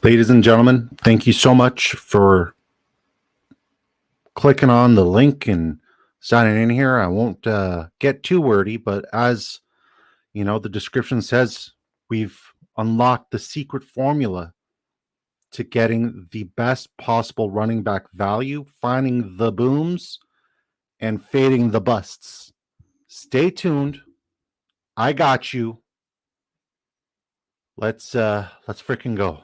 Ladies and gentlemen, thank you so much for clicking on the link and signing in here. I won't get too wordy, but as you know, the description says, we've unlocked the secret formula to getting the best possible running back value, finding the booms, and fading the busts. Stay tuned. I got you. Let's freaking go.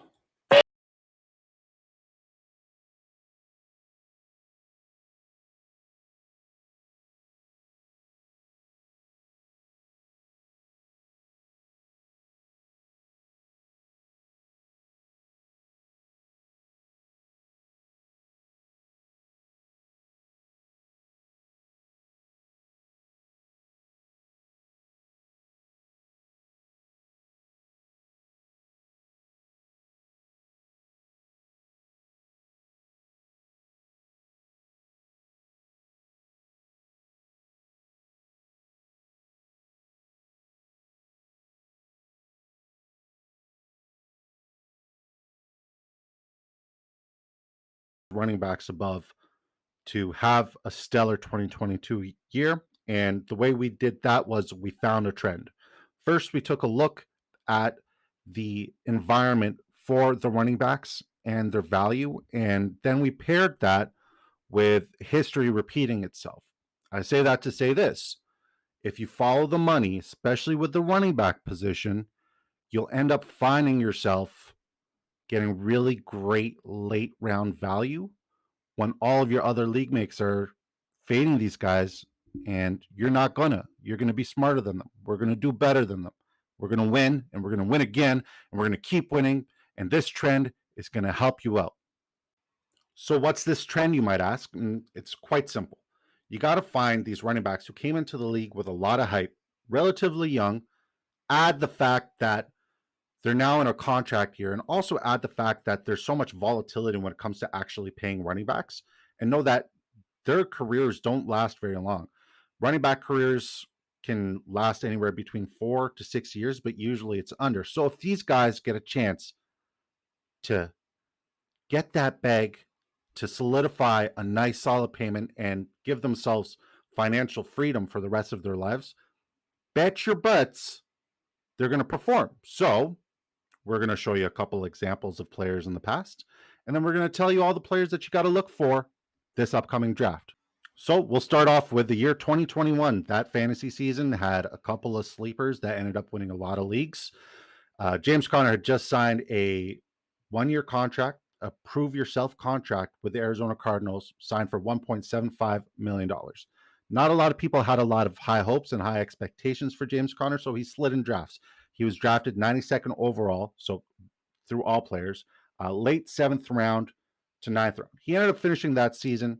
Running backs above to have a stellar 2022 year. And the way we did that was we found a trend. First, we took a look at the environment for the running backs and their value. And then we paired that with history repeating itself. I say that to say this: if you follow the money, especially with the running back position, you'll end up finding yourself getting really great late round value when all of your other league mates are fading these guys, and you're not gonna. You're gonna be smarter than them. We're gonna do better than them. We're gonna win, and we're gonna win again, and we're gonna keep winning. And this trend is gonna help you out. So, what's this trend, you might ask? It's quite simple. You got to find these running backs who came into the league with a lot of hype, relatively young. Add the fact that they're now in a contract year, and also add the fact that there's so much volatility when it comes to actually paying running backs, and know that their careers don't last very long. Running back careers can last anywhere between 4 to 6 years, but usually it's under. So if these guys get a chance to get that bag, to solidify a nice solid payment and give themselves financial freedom for the rest of their lives, bet your butts they're going to perform. So we're going to show you a couple examples of players in the past, and then we're going to tell you all the players that you got to look for this upcoming draft. So we'll start off with the year 2021. That fantasy season had a couple of sleepers that ended up winning a lot of leagues. James Conner had just signed a 1-year contract, a prove yourself contract with the Arizona Cardinals, signed for $1.75 million. Not a lot of people had a lot of high hopes and high expectations for James Conner, so he slid in drafts. He was drafted 92nd overall, so through all players, late 7th round to 9th round. He ended up finishing that season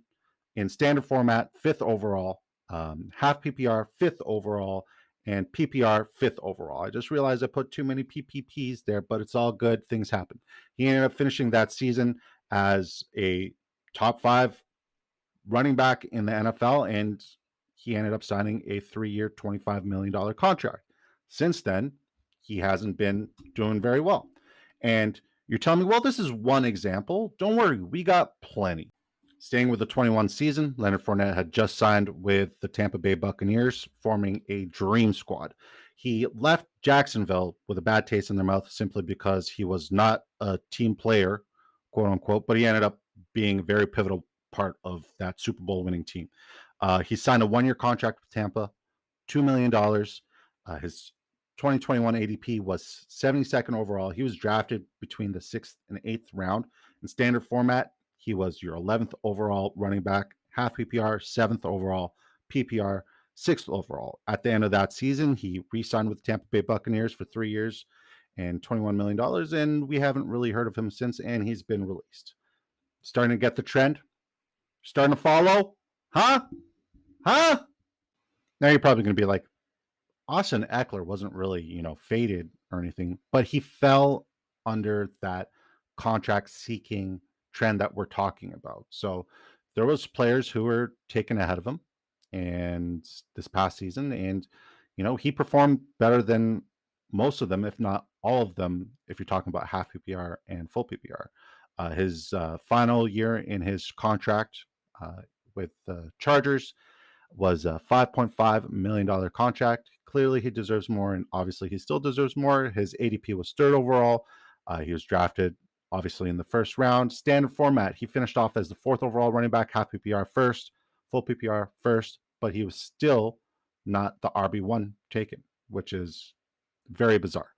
in standard format, 5th overall, half PPR, 5th overall, and PPR, 5th overall. I just realized I put too many PPPs there, but it's all good. Things happen. He ended up finishing that season as a top 5 running back in the NFL, and he ended up signing a 3-year, $25 million contract. Since then, he hasn't been doing very well. And you're telling me, well, this is one example. Don't worry, we got plenty. Staying with the 21 season, Leonard Fournette had just signed with the Tampa Bay Buccaneers, forming a dream squad. He left Jacksonville with a bad taste in their mouth simply because he was not a team player, quote unquote, but he ended up being a very pivotal part of that Super Bowl winning team. He signed a 1-year contract with Tampa, $2 million. His 2021 ADP was 72nd overall. He was drafted between the 6th and 8th round. In standard format, he was your 11th overall running back, half PPR, 7th overall, PPR, 6th overall. At the end of that season, he re-signed with the Tampa Bay Buccaneers for 3 years and $21 million, and we haven't really heard of him since, and he's been released. Starting to get the trend? Starting to follow? Huh? Huh? Now you're probably going to be like, Austin Eckler wasn't really, faded or anything, but he fell under that contract seeking trend that we're talking about. So there was players who were taken ahead of him and this past season, and he performed better than most of them, if not all of them, if you're talking about half PPR and full PPR. His final year in his contract with the Chargers was a $5.5 million contract. Clearly, he deserves more, and obviously, he still deserves more. His ADP was third overall. He was drafted, obviously, in the first round. Standard format, he finished off as the fourth overall running back, half PPR first, full PPR first, but he was still not the RB1 taken, which is very bizarre.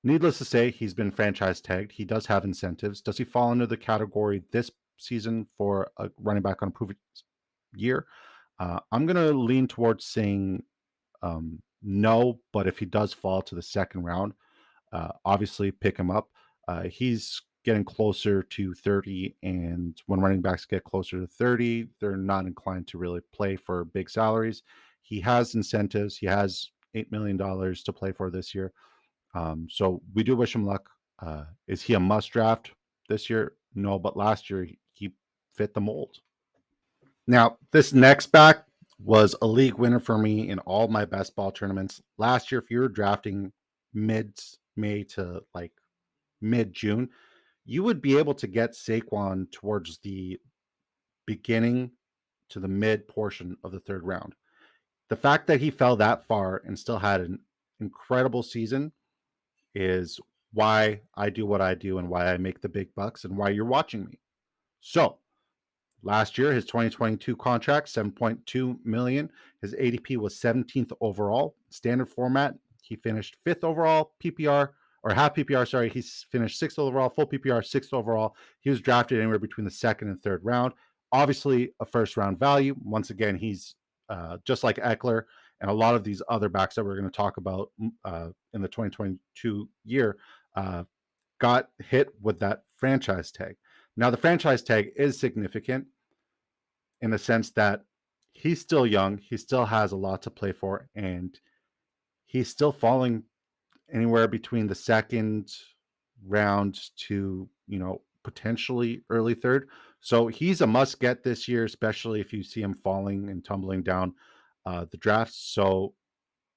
Needless to say, he's been franchise tagged. He does have incentives. Does he fall under the category this season for a running back on a proven year? I'm going to lean towards saying no, but if he does fall to the second round, obviously pick him up. He's getting closer to 30, and when running backs get closer to 30, they're not inclined to really play for big salaries. He has incentives. He has $8 million to play for this year. So we do wish him luck. Is he a must draft this year? No, but last year he fit the mold. Now, this next back was a league winner for me in all my best ball tournaments. Last year, if you were drafting mid May to like mid June, you would be able to get Saquon towards the beginning to the mid portion of the third round. The fact that he fell that far and still had an incredible season is why I do what I do and why I make the big bucks and why you're watching me. So, last year, his 2022 contract, $7.2 million. His ADP was 17th overall. Standard format, he finished 5th overall PPR, or half PPR, sorry. He finished 6th overall, full PPR, 6th overall. He was drafted anywhere between the second and third round. Obviously, a first round value. Once again, he's just like Eckler and a lot of these other backs that we're going to talk about in the 2022 year got hit with that franchise tag. Now, the franchise tag is significant in the sense that he's still young, he still has a lot to play for, and he's still falling anywhere between the second round to, potentially early third. So he's a must get this year, especially if you see him falling and tumbling down the drafts. So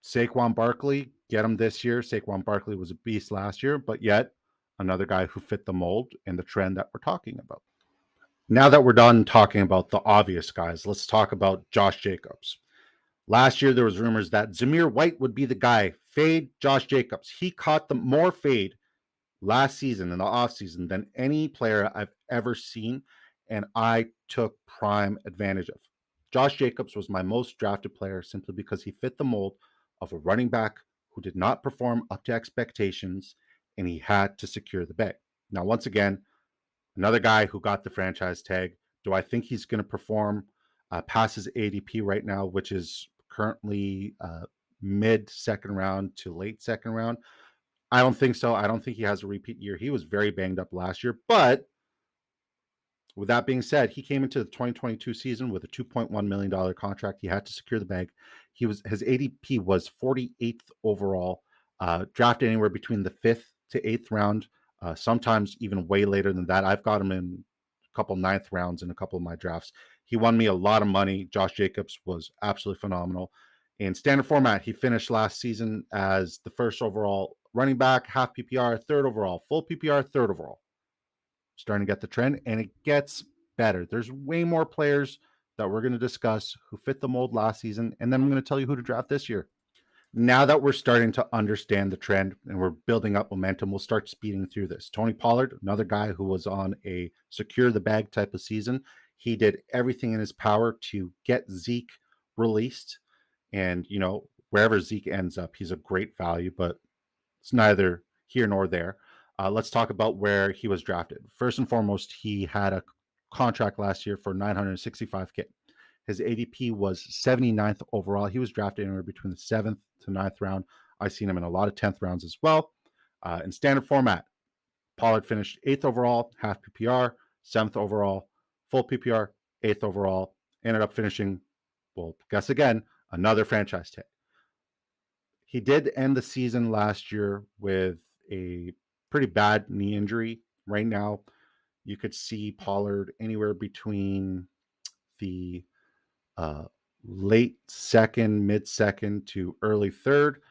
Saquon Barkley, get him this year. Saquon Barkley was a beast last year, but yet another guy who fit the mold and the trend that we're talking about. Now that we're done talking about the obvious guys, let's talk about Josh Jacobs. Last year, there was rumors that Zamir White would be the guy. Fade Josh Jacobs. He caught the more fade last season in the offseason than any player I've ever seen, and I took prime advantage of. Josh Jacobs was my most drafted player simply because he fit the mold of a running back who did not perform up to expectations, and he had to secure the bag. Now, once again, another guy who got the franchise tag. Do I think he's going to perform past his ADP right now, which is currently mid second round to late second round? I don't think so. I don't think he has a repeat year. He was very banged up last year. But with that being said, he came into the 2022 season with a $2.1 million contract. He had to secure the bag. His ADP was 48th overall, drafted anywhere between the 5th to 8th round, sometimes even way later than that. I've got him in a couple ninth rounds in a couple of my drafts. He won me a lot of money. Josh Jacobs was absolutely phenomenal. In standard format, he finished last season as the first overall running back, half PPR, third overall, full PPR, third overall. Starting to get the trend, and it gets better. There's way more players that we're going to discuss who fit the mold last season, and then I'm going to tell you who to draft this year. Now that we're starting to understand the trend and we're building up momentum, we'll start speeding through this. Tony Pollard, another guy who was on a secure the bag type of season. He did everything in his power to get Zeke released. And, wherever Zeke ends up, he's a great value, but it's neither here nor there. Let's talk about where he was drafted. First and foremost, he had a contract last year for $965K. His ADP was 79th overall. He was drafted anywhere between the 7th to 9th round. I've seen him in a lot of 10th rounds as well. In standard format, Pollard finished 8th overall, half PPR, 7th overall, full PPR, 8th overall. Ended up finishing, well, guess again, another franchise tag. He did end the season last year with a pretty bad knee injury. Right now, you could see Pollard anywhere between the uh, late second, mid second to early third.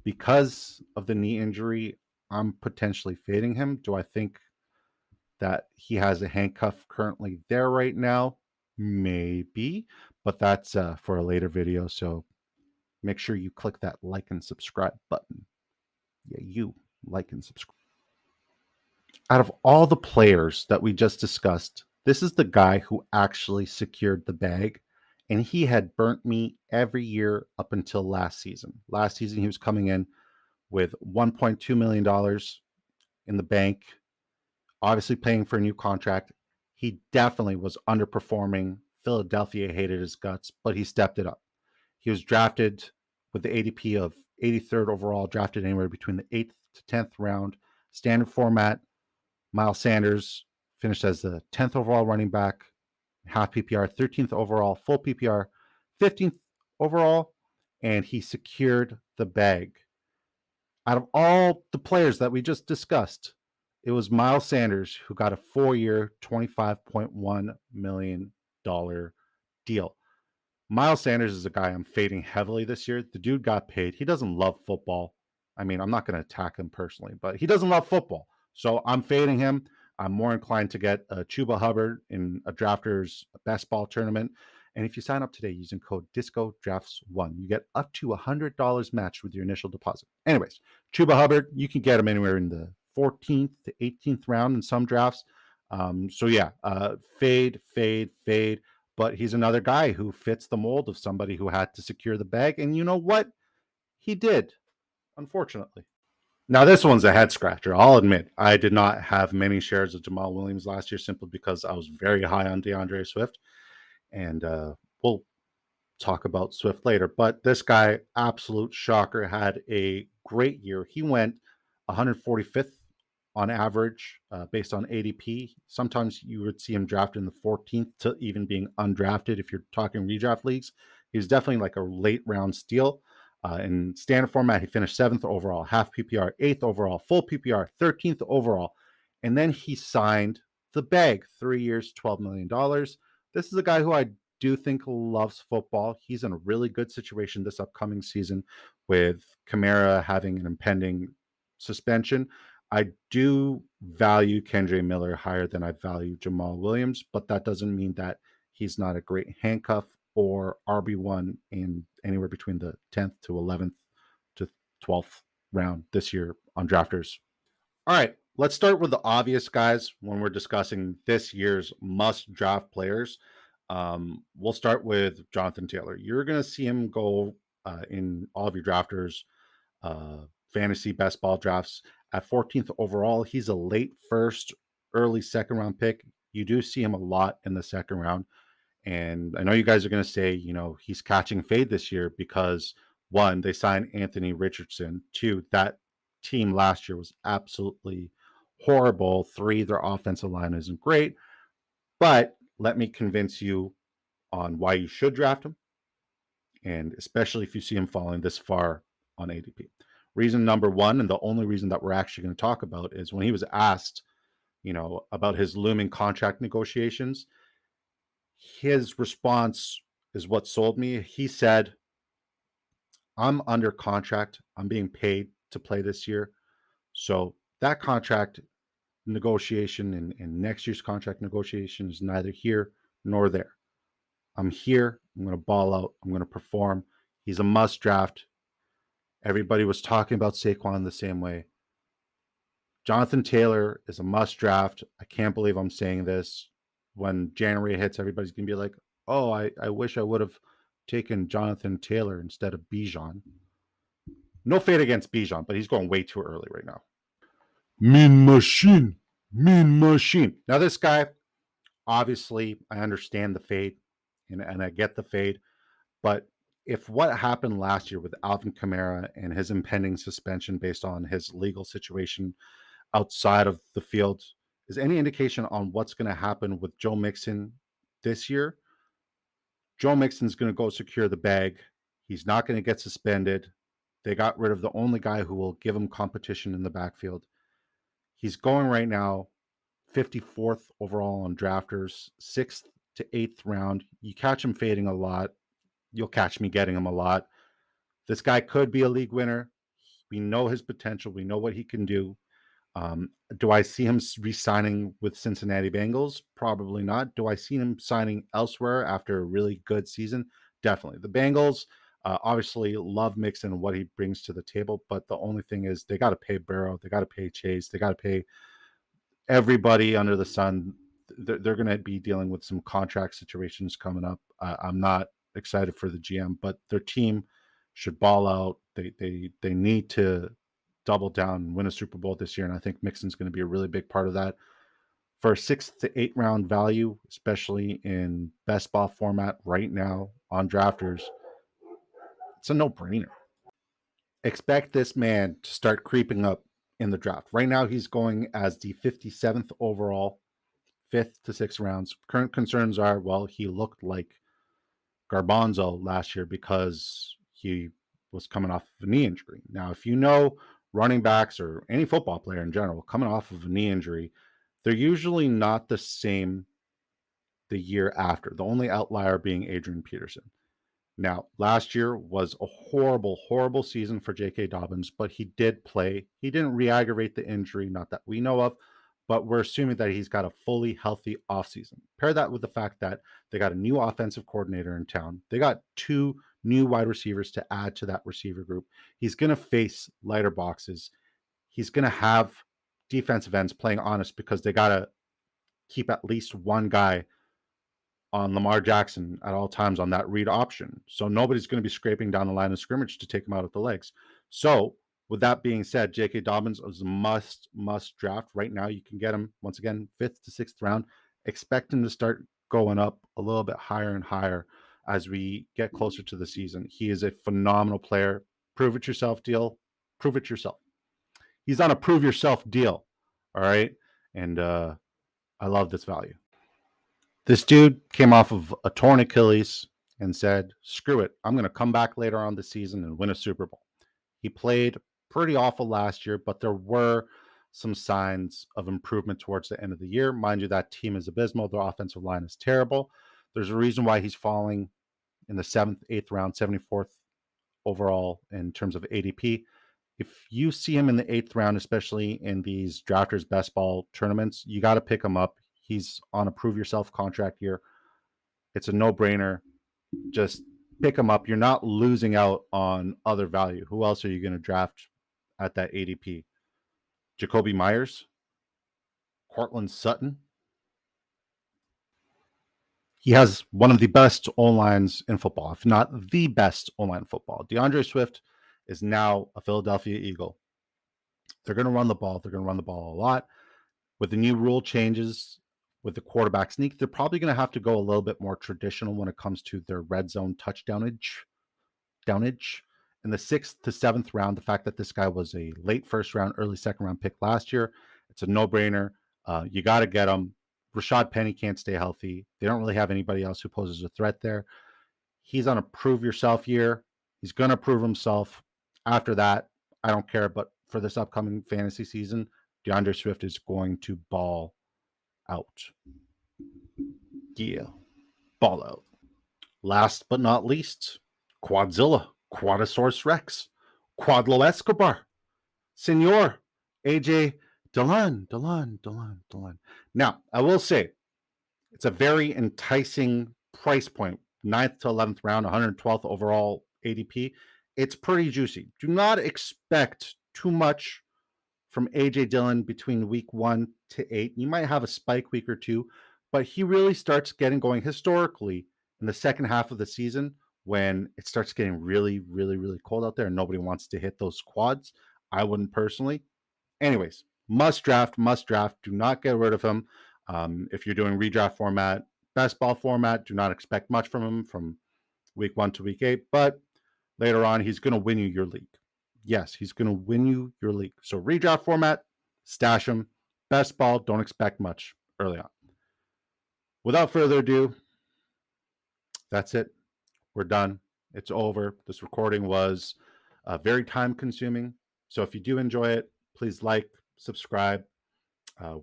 Because of the knee injury, I'm potentially fading him. Do I think that he has a handcuff currently there right now? Maybe, but that's for a later video. So make sure you click that like and subscribe button. Yeah, you like and subscribe. Out of all the players that we just discussed, this is the guy who actually secured the bag, and he had burnt me every year up until last season. Last season, he was coming in with $1.2 million in the bank, obviously paying for a new contract. He definitely was underperforming. Philadelphia hated his guts, but he stepped it up. He was drafted with the ADP of 83rd overall, drafted anywhere between the 8th to 10th round. Standard format. Miles Sanders finished as the 10th overall running back, half PPR, 13th overall, full PPR, 15th overall, and he secured the bag. Out of all the players that we just discussed, it was Miles Sanders who got a 4-year, $25.1 million deal. Miles Sanders is a guy I'm fading heavily this year. The dude got paid. He doesn't love football. I mean, I'm not going to attack him personally, but he doesn't love football. So I'm fading him. I'm more inclined to get a Chuba Hubbard in a drafters best ball tournament. And if you sign up today using code DISCODRAFTS1, you get up to $100 matched with your initial deposit. Anyways, Chuba Hubbard, you can get him anywhere in the 14th to 18th round in some drafts. So yeah, fade, fade, fade. But he's another guy who fits the mold of somebody who had to secure the bag. And you know what? He did, unfortunately. Now, this one's a head scratcher. I'll admit, I did not have many shares of Jamal Williams last year simply because I was very high on DeAndre Swift. And we'll talk about Swift later. But this guy, absolute shocker, had a great year. He went 145th on average based on ADP. Sometimes you would see him drafted in the 14th to even being undrafted if you're talking redraft leagues. He was definitely like a late round steal. In standard format, he finished 7th overall, half PPR, 8th overall, full PPR, 13th overall. And then he signed the bag, 3 years, $12 million. This is a guy who I do think loves football. He's in a really good situation this upcoming season with Kamara having an impending suspension. I do value Kendre Miller higher than I value Jamal Williams, but that doesn't mean that he's not a great handcuff or RB1 in anywhere between the 10th to 11th to 12th round this year on drafters. All right, let's start with the obvious guys when we're discussing this year's must draft players. We'll start with Jonathan Taylor. You're going to see him go in all of your drafters, fantasy best ball drafts at 14th overall. He's a late first, early second round pick. You do see him a lot in the second round. And I know you guys are going to say, you know, he's catching fade this year because one, they signed Anthony Richardson. Two, that team last year was absolutely horrible. Three, their offensive line isn't great. But let me convince you on why you should draft him, and especially if you see him falling this far on ADP. Reason number one, and the only reason that we're actually going to talk about, is when he was asked, you know, about his looming contract negotiations, his response is what sold me. He said, I'm under contract. I'm being paid to play this year. So that contract negotiation and next year's contract negotiation is neither here nor there. I'm here. I'm going to ball out. I'm going to perform. He's a must draft. Everybody was talking about Saquon the same way. Jonathan Taylor is a must draft. I can't believe I'm saying this. When January hits, everybody's going to be like, oh, I wish I would have taken Jonathan Taylor instead of Bijan. No fade against Bijan, but he's going way too early right now. Mean machine. Mean machine. Now, this guy, obviously, I understand the fade and I get the fade. But if what happened last year with Alvin Kamara and his impending suspension based on his legal situation outside of the field is any indication on what's going to happen with Joe Mixon this year, Joe Mixon's going to go secure the bag. He's not going to get suspended. They got rid of the only guy who will give him competition in the backfield. He's going right now 54th overall on drafters, 6th to 8th round. You catch him fading a lot. You'll catch me getting him a lot. This guy could be a league winner. We know his potential. We know what he can do. Do I see him re-signing with Cincinnati Bengals? Probably not. Do I see him signing elsewhere after a really good season? Definitely. The Bengals obviously love Mixon and what he brings to the table, but the only thing is they got to pay Burrow, they got to pay Chase, they got to pay everybody under the sun. They're going to be dealing with some contract situations coming up. I'm not excited for the GM, but their team should ball out. They need to double down and win a Super Bowl this year, and I think Mixon's going to be a really big part of that. For a 6th to 8th round value, especially in best ball format right now on drafters, it's a no-brainer. Expect this man to start creeping up in the draft. Right now, he's going as the 57th overall, 5th to 6th rounds. Current concerns are, well, he looked like Garbanzo last year because he was coming off of a knee injury. Now, if you know running backs or any football player in general coming off of a knee injury, they're usually not the same the year after. The only outlier being Adrian Peterson. Now, last year was a horrible, horrible season for J.K. Dobbins, but he did play. He didn't re-aggravate the injury, not that we know of, but we're assuming that he's got a fully healthy offseason. Pair that with the fact that they got a new offensive coordinator in town. They got 2 new wide receivers to add to that receiver group. He's going to face lighter boxes. He's going to have defensive ends playing honest because they got to keep at least one guy on Lamar Jackson at all times on that read option. So nobody's going to be scraping down the line of scrimmage to take him out at the legs. So with that being said, J.K. Dobbins is a must draft. Right now, you can get him, once again, 5th to 6th round. Expect him to start going up a little bit higher and higher as we get closer to the season. He is a phenomenal player. Prove it yourself deal. Prove it yourself. He's on a prove yourself deal. All right. And I love this value. This dude came off of a torn Achilles and said, screw it. I'm going to come back later on the season and win a Super Bowl. He played pretty awful last year, but there were some signs of improvement towards the end of the year. Mind you, that team is abysmal. Their offensive line is terrible. There's a reason why he's falling in the 7th, 8th round, 74th overall in terms of ADP. If you see him in the 8th round, especially in these drafters best ball tournaments, you got to pick him up. He's on a prove yourself contract year. It's a no-brainer. Just pick him up. You're not losing out on other value. Who else are you going to draft at that ADP? Jacoby Myers? Cortland Sutton? He has one of the best O-lines in football, if not the best O-line in football. DeAndre Swift is now a Philadelphia Eagle. They're going to run the ball. They're going to run the ball a lot. With the new rule changes with the quarterback sneak, they're probably going to have to go a little bit more traditional when it comes to their red zone touchdownage. In the 6th to 7th round, the fact that this guy was a late 1st round, early 2nd round pick last year, it's a no-brainer. You got to get him. Rashad Penny can't stay healthy. They don't really have anybody else who poses a threat there. He's on a prove yourself year. He's going to prove himself. After that, I don't care. But for this upcoming fantasy season, DeAndre Swift is going to ball out. Yeah, ball out. Last but not least, Quadzilla, Quadosaurus Rex, Quadlo Escobar, Senor AJ Dillon. Now, I will say, it's a very enticing price point. 9th to 11th round, 112th overall ADP. It's pretty juicy. Do not expect too much from AJ Dillon between week 1 to 8. You might have a spike week or two, but he really starts getting going historically in the second half of the season when it starts getting really, really, really cold out there and nobody wants to hit those quads. I wouldn't personally. Anyways, must draft. Do not get rid of him. If you're doing redraft format, best ball format, do not expect much from him from week 1 to week 8, but later on, he's going to win you your league. Yes, he's going to win you your league. So redraft format, stash him. Best ball, don't expect much early on. Without further ado, that's it. We're done. It's over. This recording was very time consuming. So if you do enjoy it, please like, subscribe.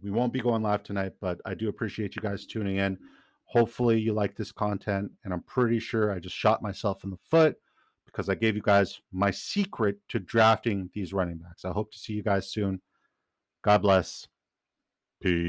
We won't be going live tonight, but I do appreciate you guys tuning in. Hopefully you like this content, and I'm pretty sure I just shot myself in the foot because I gave you guys my secret to drafting these running backs. I hope to see you guys soon. God bless. Peace.